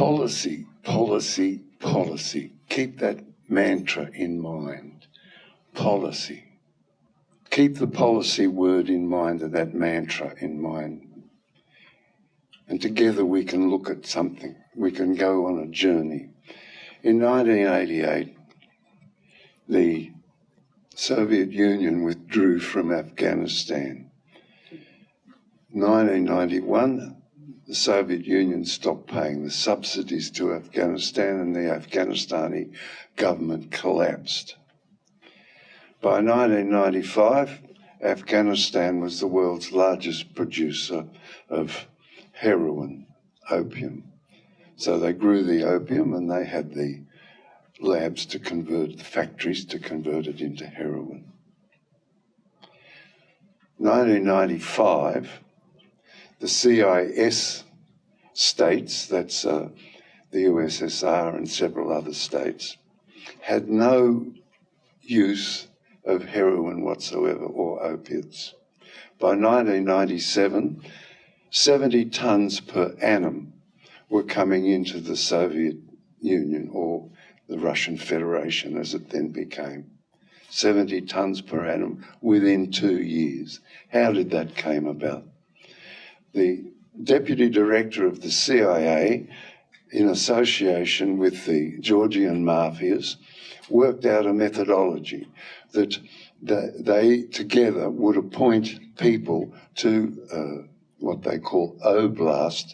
Policy, policy, policy. Keep that mantra in mind. Policy. Keep the policy word in mind and that mantra in mind. And together we can look at something. We can go on a journey. In 1988, the Soviet Union withdrew from Afghanistan. 1991, the Soviet Union stopped paying the subsidies to Afghanistan and the Afghanistani government collapsed. By 1995, Afghanistan was the world's largest producer of heroin, opium. So they grew the opium and they had the labs to convert, the factories to convert it into heroin. 1995, the CIS states, that's the USSR and several other states, had no use of heroin whatsoever or opiates. By 1997, 70 tonnes per annum were coming into the Soviet Union, or the Russian Federation as it then became. 70 tonnes per annum within 2 years. How did that come about? The deputy director of the CIA, in association with the Georgian mafias, worked out a methodology that they together would appoint people to what they call oblast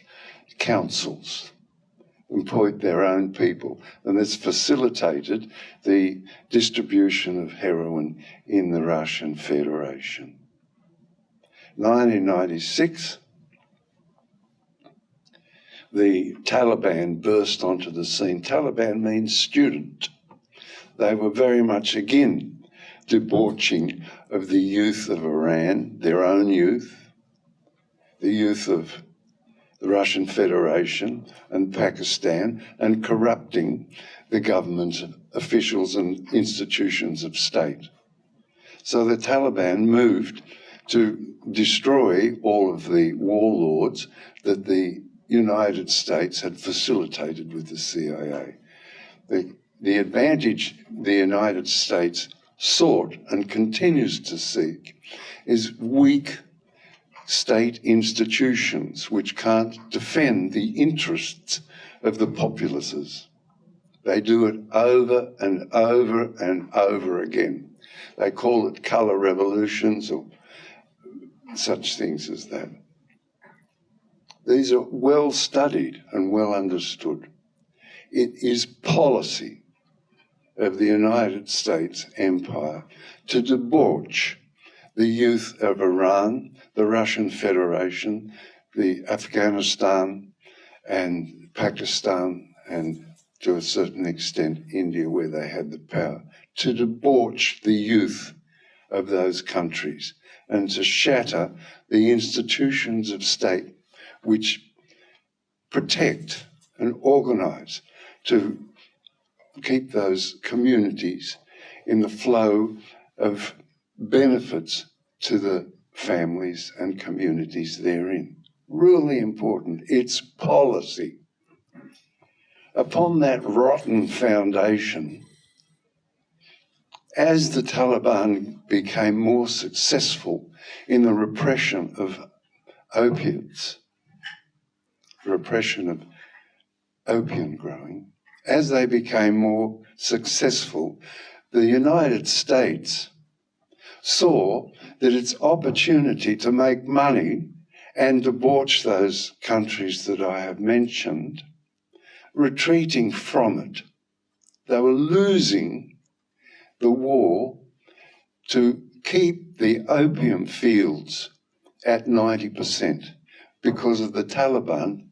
councils, appoint their own people, and this facilitated the distribution of heroin in the Russian Federation. 1996, the Taliban burst onto the scene. Taliban means student. They were very much again debauching of the youth of Iran, their own youth, the youth of the Russian Federation and Pakistan, and corrupting the government officials and institutions of state. So the Taliban moved to destroy all of the warlords that the United States had facilitated with the CIA. The advantage the United States sought and continues to seek is weak state institutions which can't defend the interests of the populaces. They do it over and over and over again. They call it colour revolutions or such things as that. These are well studied and well understood. It is policy of the United States empire to debauch the youth of Iran, the Russian Federation, the Afghanistan and Pakistan, and to a certain extent India, where they had the power, to debauch the youth of those countries and to shatter the institutions of state which protect and organise to keep those communities in the flow of benefits to the families and communities therein. Really important. It's policy. Upon that rotten foundation, as the Taliban became more successful in the repression of opiates, repression of opium growing, as they became more successful, the United States saw that its opportunity to make money and debauch those countries that I have mentioned, retreating from it. They were losing the war to keep the opium fields at 90% because of the Taliban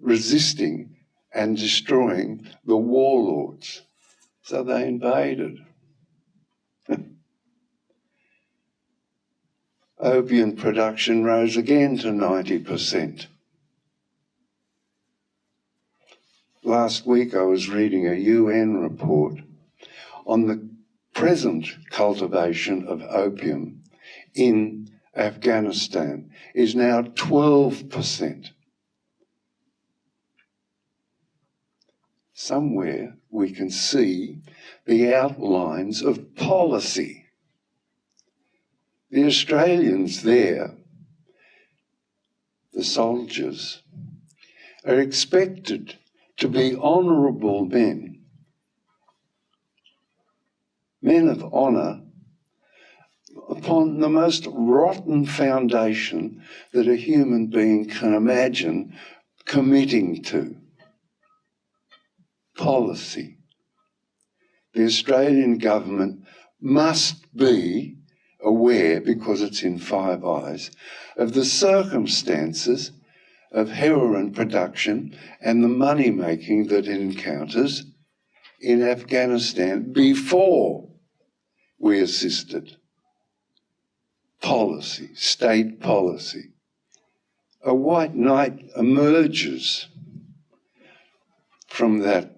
resisting and destroying the warlords. So they invaded. Opium production rose again to 90%. Last week I was reading a UN report on the present cultivation of opium in Afghanistan is now 12%. somewhere we can see the outlines of policy. The Australians there, the soldiers, are expected to be honourable men, men of honour, upon the most rotten foundation that a human being can imagine committing to. Policy. The Australian government must be aware, because it's in Five Eyes, of the circumstances of heroin production and the money making that it encounters in Afghanistan before we assisted. Policy, state policy. A white knight emerges from that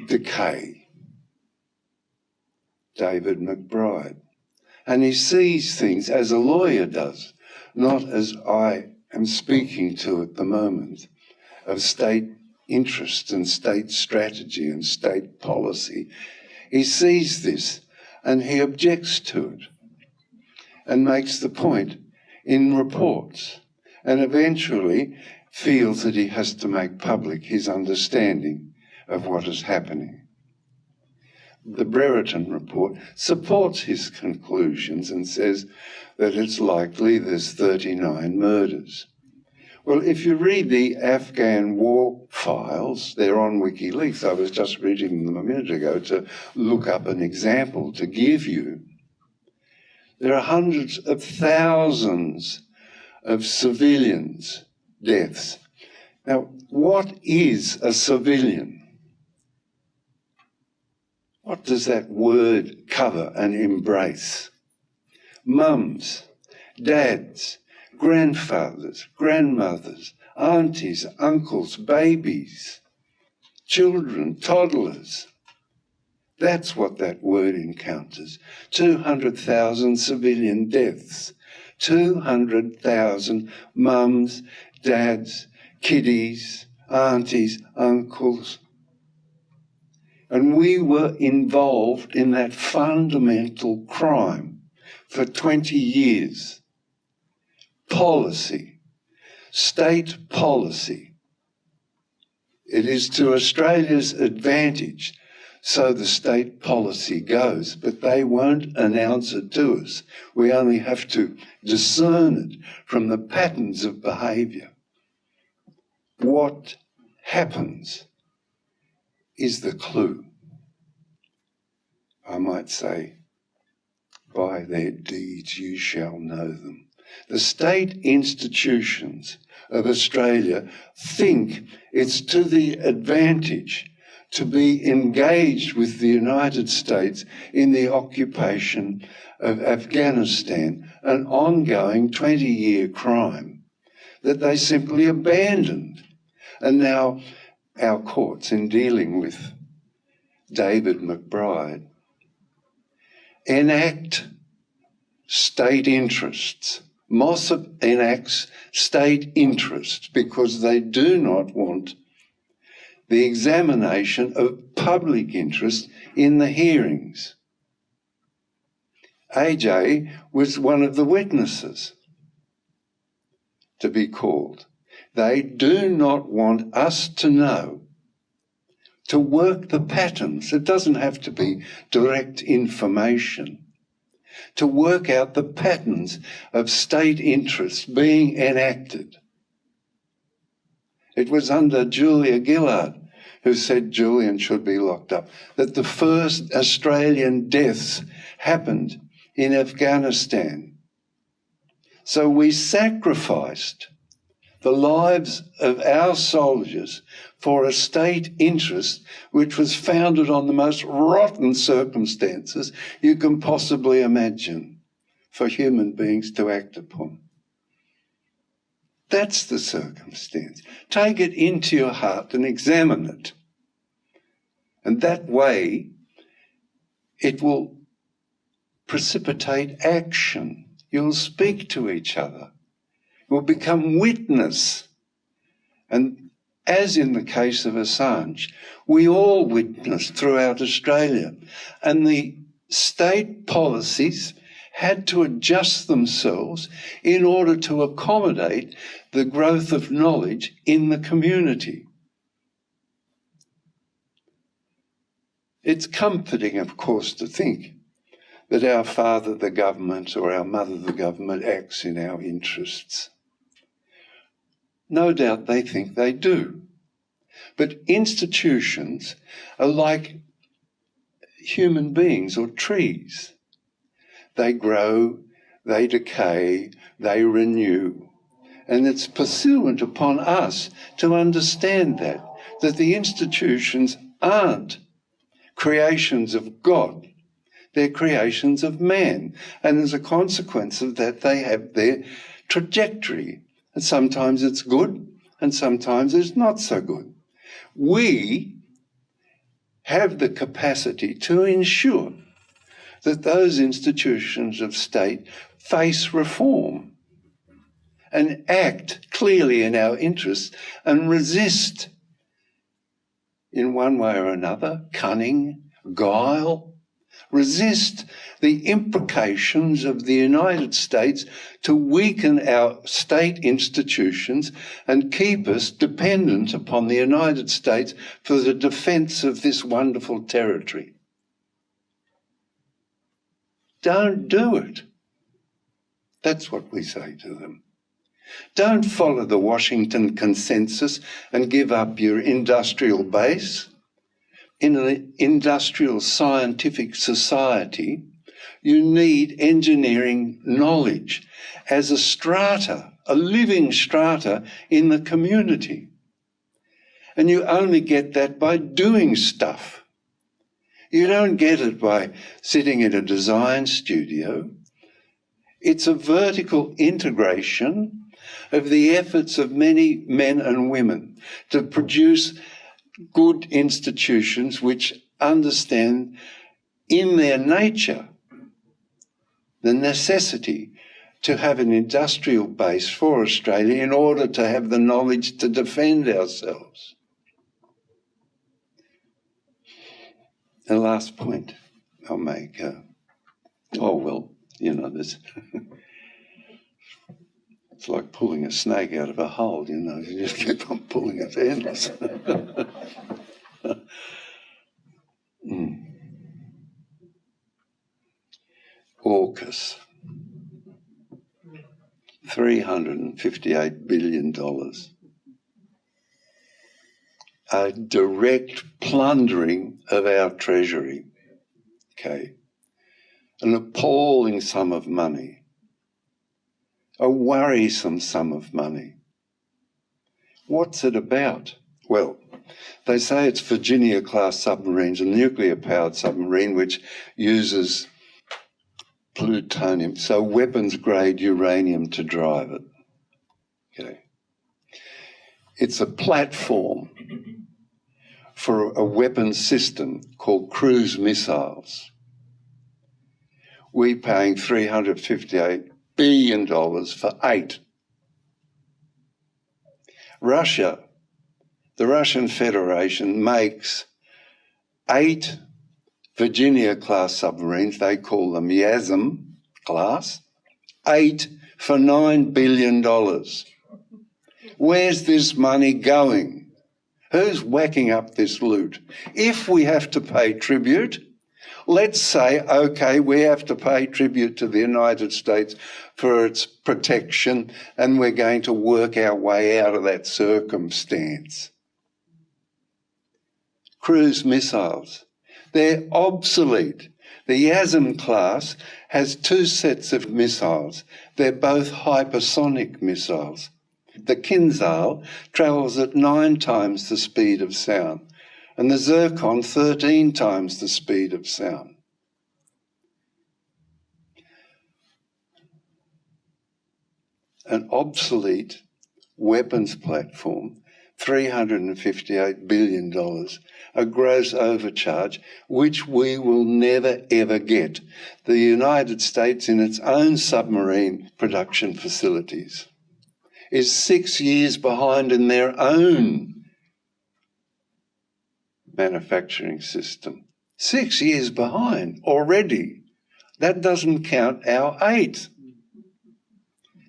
decay, David McBride, and he sees things as a lawyer does, not as I am speaking to at the moment, of state interest and state strategy and state policy. He sees this and he objects to it and makes the point in reports, and eventually feels that he has to make public his understanding of what is happening. The Brereton report supports his conclusions and says that it's likely there's 39 murders. Well, if you read the Afghan war files, they're on WikiLeaks. I was just reading them a minute ago to look up an example to give you. There are hundreds of thousands of civilians' deaths. Now, what is a civilian? What does that word cover and embrace? Mums, dads, grandfathers, grandmothers, aunties, uncles, babies, children, toddlers. That's what that word encounters. 200,000 civilian deaths. 200,000 mums, dads, kiddies, aunties, uncles. And we were involved in that fundamental crime for 20 years. Policy, state policy. It is to Australia's advantage, so the state policy goes, but they won't announce it to us. We only have to discern it from the patterns of behaviour. What happens is the clue. I might say, by their deeds you shall know them. The state institutions of Australia think it's to the advantage to be engaged with the United States in the occupation of Afghanistan, an ongoing 20-year crime that they simply abandoned. And now our courts, in dealing with David McBride, enact state interests. Mossop enacts state interests because they do not want the examination of public interest in the hearings. AJ was one of the witnesses to be called. They do not want us to know, to work the patterns. It doesn't have to be direct information. To work out the patterns of state interests being enacted. It was under Julia Gillard, who said Julian should be locked up, that the first Australian deaths happened in Afghanistan. So we sacrificed the lives of our soldiers for a state interest which was founded on the most rotten circumstances you can possibly imagine for human beings to act upon. That's the circumstance. Take it into your heart and examine it. And that way, it will precipitate action. You'll speak to each other. Will become witness. And as in the case of Assange, we all witnessed throughout Australia, and the state policies had to adjust themselves in order to accommodate the growth of knowledge in the community. It's comforting, of course, to think that our father, the government, or our mother, the government, acts in our interests. No doubt they think they do. But institutions are like human beings or trees. They grow, they decay, they renew. And it's pursuant upon us to understand that the institutions aren't creations of God. They're creations of man. And as a consequence of that, they have their trajectory. And sometimes it's good, and sometimes it's not so good. We have the capacity to ensure that those institutions of state face reform and act clearly in our interests and resist, in one way or another, cunning, guile, resist the implications of the United States to weaken our state institutions and keep us dependent upon the United States for the defence of this wonderful territory. Don't do it. That's what we say to them. Don't follow the Washington consensus and give up your industrial base. In an industrial scientific society, you need engineering knowledge as a strata, a living strata in the community. And you only get that by doing stuff. You don't get it by sitting in a design studio. It's a vertical integration of the efforts of many men and women to produce good institutions which understand in their nature the necessity to have an industrial base for Australia in order to have the knowledge to defend ourselves. The last point I'll make, this it's like pulling a snake out of a hole, you just keep on pulling it endless. AUKUS, $358 billion. A direct plundering of our treasury, okay? An appalling sum of money. A worrisome sum of money. What's it about? Well, they say it's Virginia-class submarines, a nuclear-powered submarine which uses plutonium, so weapons-grade uranium to drive it. Okay. It's a platform for a weapons system called cruise missiles. We're paying $358 billion for 8. Russia, the Russian Federation, makes 8 Virginia-class submarines, they call them YASM class, 8 for $9 billion. Where's this money going? Who's whacking up this loot? If we have to pay tribute, let's say, okay, we have to pay tribute to the United States for its protection, and we're going to work our way out of that circumstance. Cruise missiles, they're obsolete. The YASM class has 2 sets of missiles. They're both hypersonic missiles. The Kinzhal travels at 9 times the speed of sound, and the Zircon 13 times the speed of sound. An obsolete weapons platform, $358 billion, a gross overcharge, which we will never, ever get. The United States, in its own submarine production facilities, is 6 years behind in their own manufacturing system. 6 years behind already. That doesn't count our 8.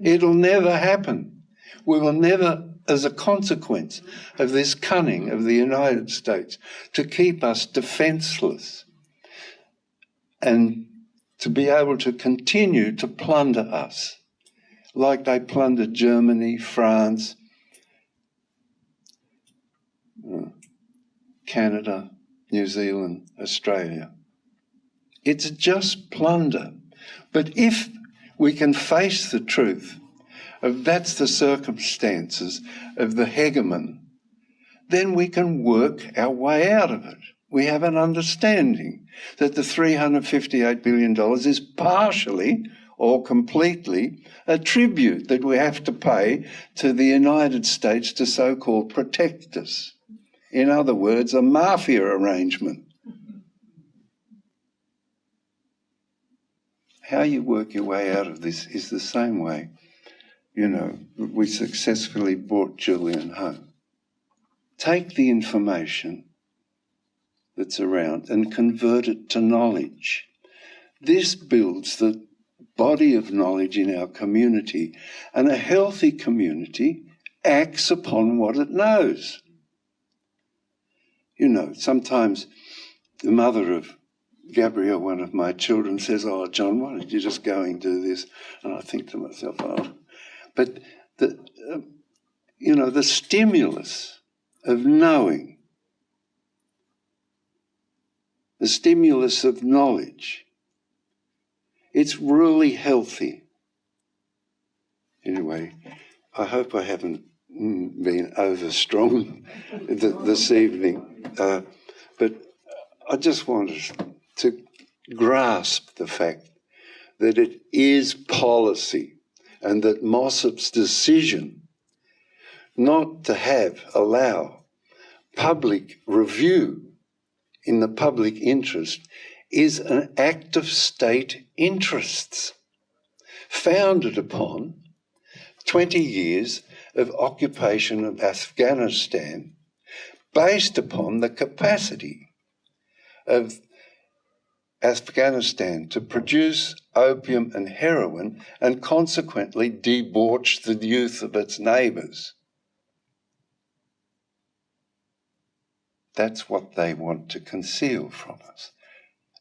It'll never happen. We will never, as a consequence of this cunning of the United States to keep us defenceless and to be able to continue to plunder us like they plundered Germany, France, Canada, New Zealand, Australia. It's just plunder. But if we can face the truth of that's the circumstances of the hegemon, then we can work our way out of it. We have an understanding that the $358 billion is partially or completely a tribute that we have to pay to the United States to so-called protect us. In other words, a mafia arrangement. How you work your way out of this is the same way, we successfully brought Julian home. Take the information that's around and convert it to knowledge. This builds the body of knowledge in our community, and a healthy community acts upon what it knows. Sometimes the mother of Gabrielle, one of my children, says, "Oh, John, why don't you just go and do this?" And I think to myself, but the stimulus of knowing, the stimulus of knowledge, it's really healthy. Anyway, I hope I haven't been overstrong this evening, but I just wanted to grasp the fact that it is policy and that Mossop's decision not to allow public review in the public interest is an act of state interests founded upon 20 years of occupation of Afghanistan based upon the capacity of Afghanistan to produce opium and heroin and consequently debauch the youth of its neighbours. That's what they want to conceal from us.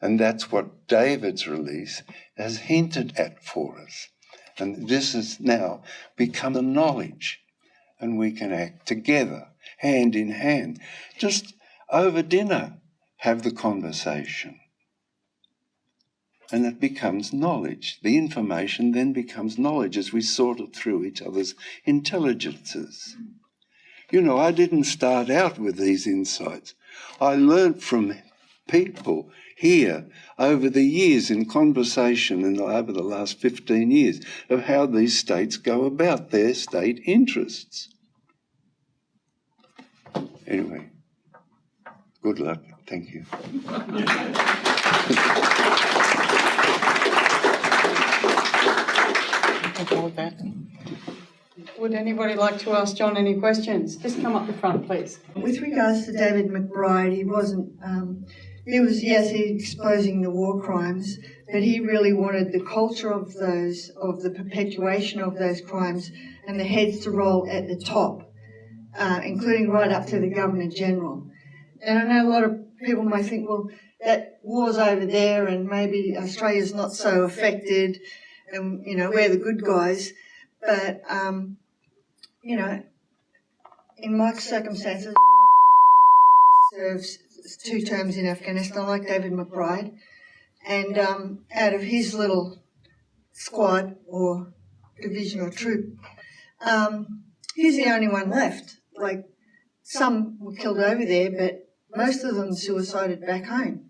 And that's what David's release has hinted at for us. And this has now become a knowledge, and we can act together, hand in hand, just over dinner, have the conversation. And it becomes knowledge. The information then becomes knowledge as we sort it through each other's intelligences. I didn't start out with these insights. I learnt from people here over the years in conversation and over the last 15 years of how these states go about their state interests. Anyway, good luck. Thank you. Would anybody like to ask John any questions? Just come up the front, please. With regards to David McBride, he wasn't, he was exposing the war crimes, but he really wanted the culture of the perpetuation of those crimes and the heads to roll at the top, including right up to the Governor-General. And I know a lot of people may think, well, that war's over there and maybe Australia's not so affected and, we're the good guys. But, in my circumstances, serves 2 terms in Afghanistan, like David McBride, and out of his little squad or division or troop, he's the only one left. Like, some were killed over there, but most of them suicided back home.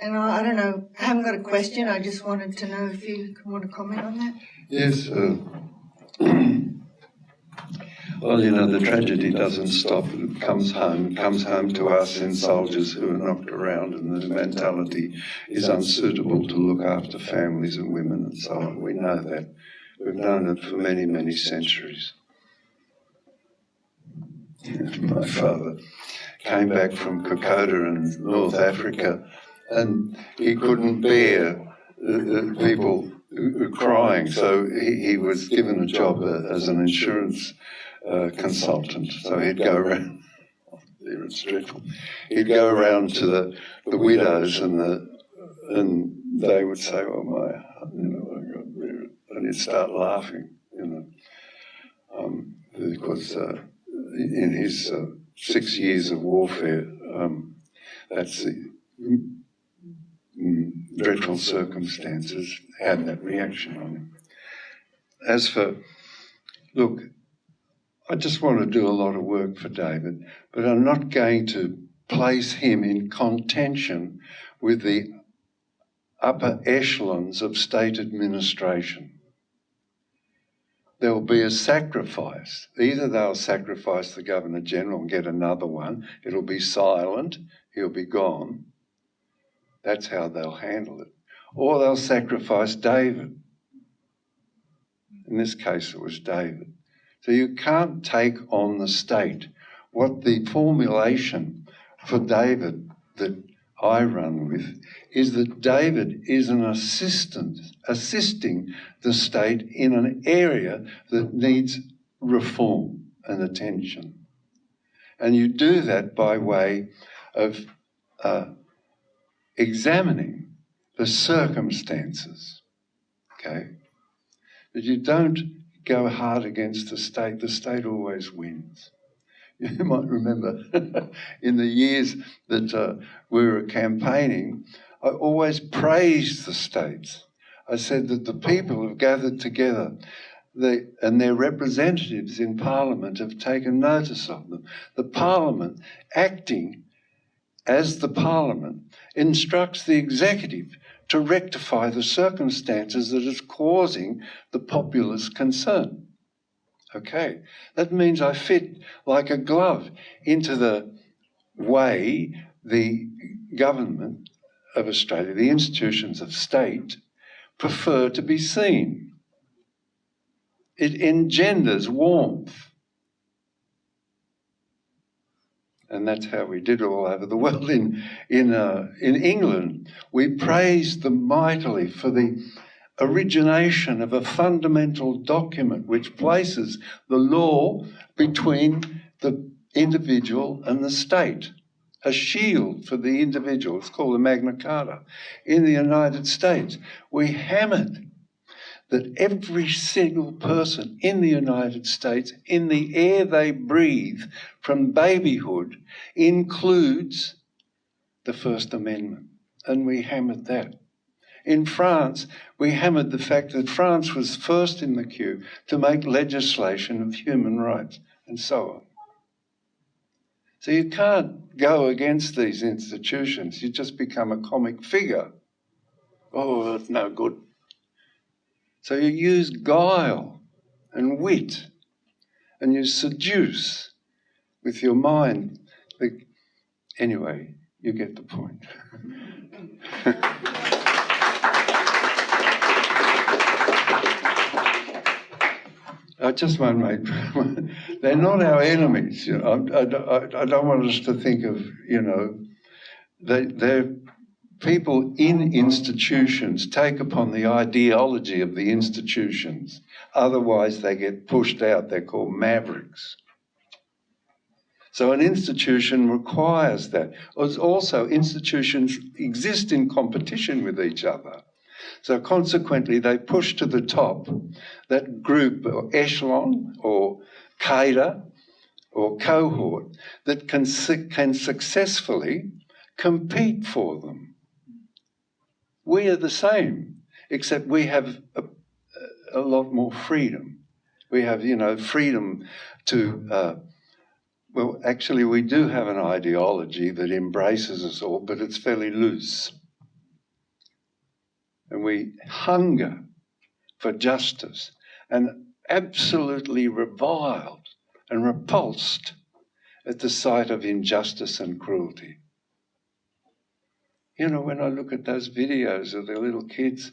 And I don't know, I haven't got a question, I just wanted to know if you want to comment on that. Yes. Well, the tragedy doesn't stop. It comes home to us in soldiers who are knocked around, and the mentality is unsuitable to look after families and women and so on. We know that. We've known it for many, many centuries. My father came back from Kokoda in North Africa, and he couldn't bear people crying, so he was given a job as an insurance consultant. So he'd go around. It's dreadful. He'd go around to the widows, and they would say, "Oh my, and he'd start laughing, because in his 6 years of warfare, that's the dreadful circumstances had that reaction on him. As for, look, I just want to do a lot of work for David, but I'm not going to place him in contention with the upper echelons of state administration. There will be a sacrifice. Either they'll sacrifice the Governor-General and get another one, it'll be silent, he'll be gone. That's how they'll handle it. Or they'll sacrifice David. In this case, it was David. So you can't take on the state. What the formulation for David that I run with is that David is an assisting the state in an area that needs reform and attention. And you do that by way of examining the circumstances, okay? But you don't go hard against the state always wins. You might remember in the years that we were campaigning, I always praised the states. I said that the people have gathered together and their representatives in Parliament have taken notice of them. The Parliament, acting as the Parliament, instructs the executive to rectify the circumstances that is causing the populace concern. Okay, that means I fit like a glove into the way the government of Australia, the institutions of state, prefer to be seen. It engenders warmth. And that's how we did it all over the world. In England, we praised them mightily for the origination of a fundamental document which places the law between the individual and the state, a shield for the individual. It's called the Magna Carta. In the United States, we hammered that every single person in the United States, in the air they breathe from babyhood, includes the First Amendment. And we hammered that. In France, we hammered the fact that France was first in the queue to make legislation of human rights, and so on. So you can't go against these institutions. You just become a comic figure. Oh, that's no good. So you use guile and wit, and you seduce with your mind. Anyway, you get the point. I just won't make. They're not our enemies. You know, I don't want us to think of, they're people in institutions take upon the ideology of the institutions. Otherwise, they get pushed out. They're called mavericks. So an institution requires that. Also, institutions exist in competition with each other. So consequently, they push to the top that group or echelon or cadre or cohort that can successfully compete for them. We are the same, except we have a lot more freedom. We have, freedom to, actually we do have an ideology that embraces us all, but it's fairly loose. And we hunger for justice and absolutely reviled and repulsed at the sight of injustice and cruelty. When I look at those videos of the little kids,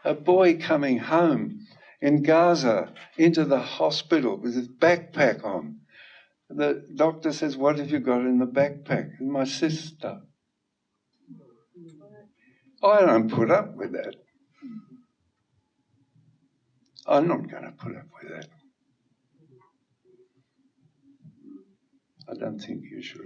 a boy coming home in Gaza into the hospital with his backpack on, The doctor says, "What have you got in the backpack?" And my sister. I don't put up with that. I'm not going to put up with that. I don't think you should.